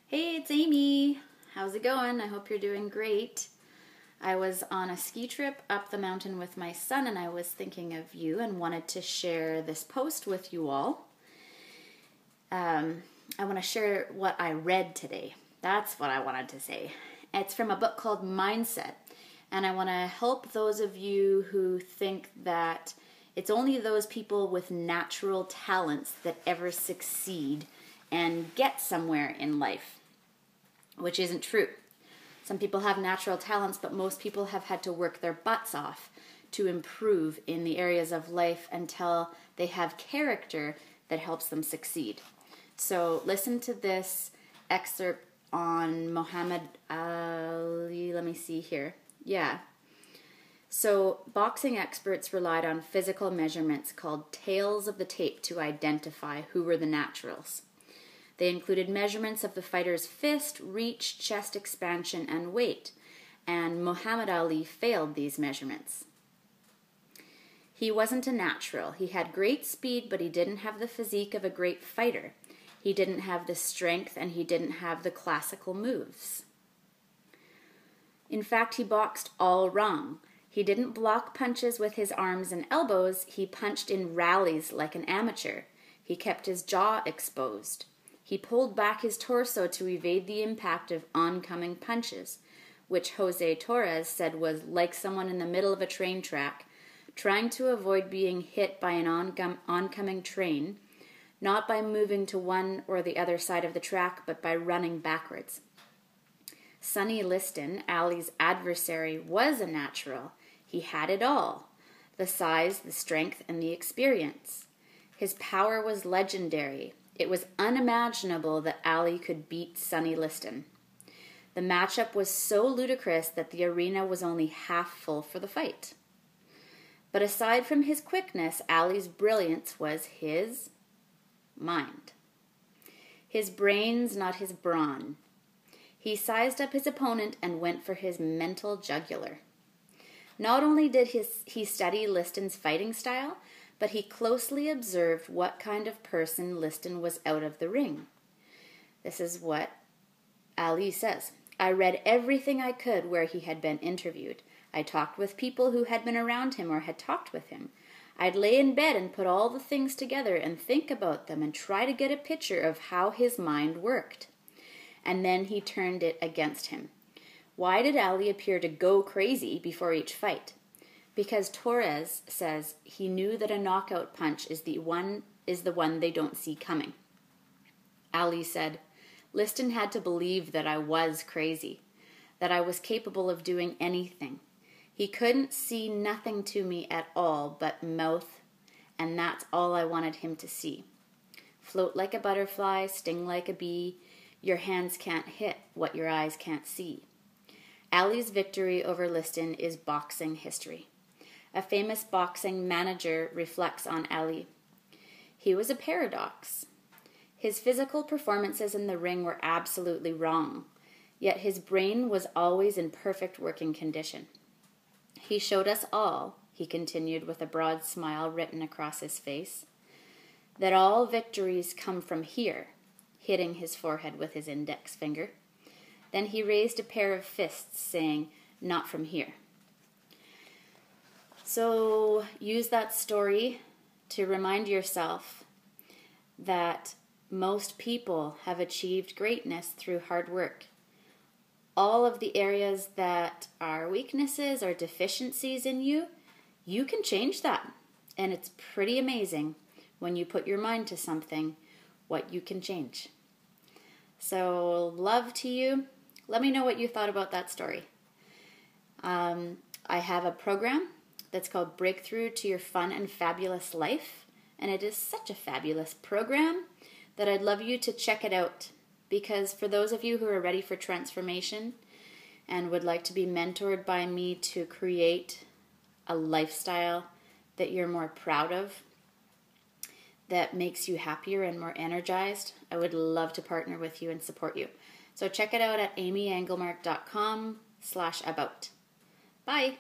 Hey, it's Amy. How's it going? I hope you're doing great. I was on a ski trip up the mountain with my son and I was thinking of you and wanted to share this post with you all. I want to share what I read today. That's what I wanted to say. It's from a book called Mindset. And I want to help those of you who think that it's only those people with natural talents that ever succeed and get somewhere in life, which isn't true. Some people have natural talents, but most people have had to work their butts off to improve in the areas of life until they have character that helps them succeed. So listen to this excerpt on Muhammad Ali. Let me see here. Yeah. So boxing experts relied on physical measurements called tails of the tape to identify who were the naturals. They included measurements of the fighter's fist, reach, chest expansion, and weight, and Muhammad Ali failed these measurements. He wasn't a natural. He had great speed, but he didn't have the physique of a great fighter. He didn't have the strength, and he didn't have the classical moves. In fact, he boxed all wrong. He didn't block punches with his arms and elbows. He punched in rallies like an amateur. He kept his jaw exposed. He pulled back his torso to evade the impact of oncoming punches, which Jose Torres said was like someone in the middle of a train track, trying to avoid being hit by an oncoming train, not by moving to one or the other side of the track, but by running backwards. Sonny Liston, Ali's adversary, was a natural. He had it all: the size, the strength, and the experience. His power was legendary. It was unimaginable that Ali could beat Sonny Liston. The matchup was so ludicrous that the arena was only half full for the fight. But aside from his quickness, Ali's brilliance was his mind. His brains, not his brawn. He sized up his opponent and went for his mental jugular. Not only did he study Liston's fighting style, but he closely observed what kind of person Liston was out of the ring. This is what Ali says. I read everything I could where he had been interviewed. I talked with people who had been around him or had talked with him. I'd lay in bed and put all the things together and think about them and try to get a picture of how his mind worked. And then he turned it against him. Why did Ali appear to go crazy before each fight? Because Torres says he knew that a knockout punch is the one they don't see coming. Ali said, Liston had to believe that I was crazy, that I was capable of doing anything. He couldn't see nothing to me at all but mouth, and that's all I wanted him to see. Float like a butterfly, sting like a bee. Your hands can't hit what your eyes can't see. Ali's victory over Liston is boxing history. A famous boxing manager reflects on Ali. He was a paradox. His physical performances in the ring were absolutely wrong, yet his brain was always in perfect working condition. He showed us all, he continued with a broad smile written across his face, that all victories come from here, hitting his forehead with his index finger. Then he raised a pair of fists, saying, not from here. So use that story to remind yourself that most people have achieved greatness through hard work. All of the areas that are weaknesses or deficiencies in you, you can change that. And it's pretty amazing when you put your mind to something, what you can change. So love to you. Let me know what you thought about that story. I have a program that's called Breakthrough to Your Fun and Fabulous Life. And it is such a fabulous program that I'd love you to check it out. Because for those of you who are ready for transformation and would like to be mentored by me to create a lifestyle that you're more proud of, that makes you happier and more energized, I would love to partner with you and support you. So check it out at amyenglemark.com/about. Bye.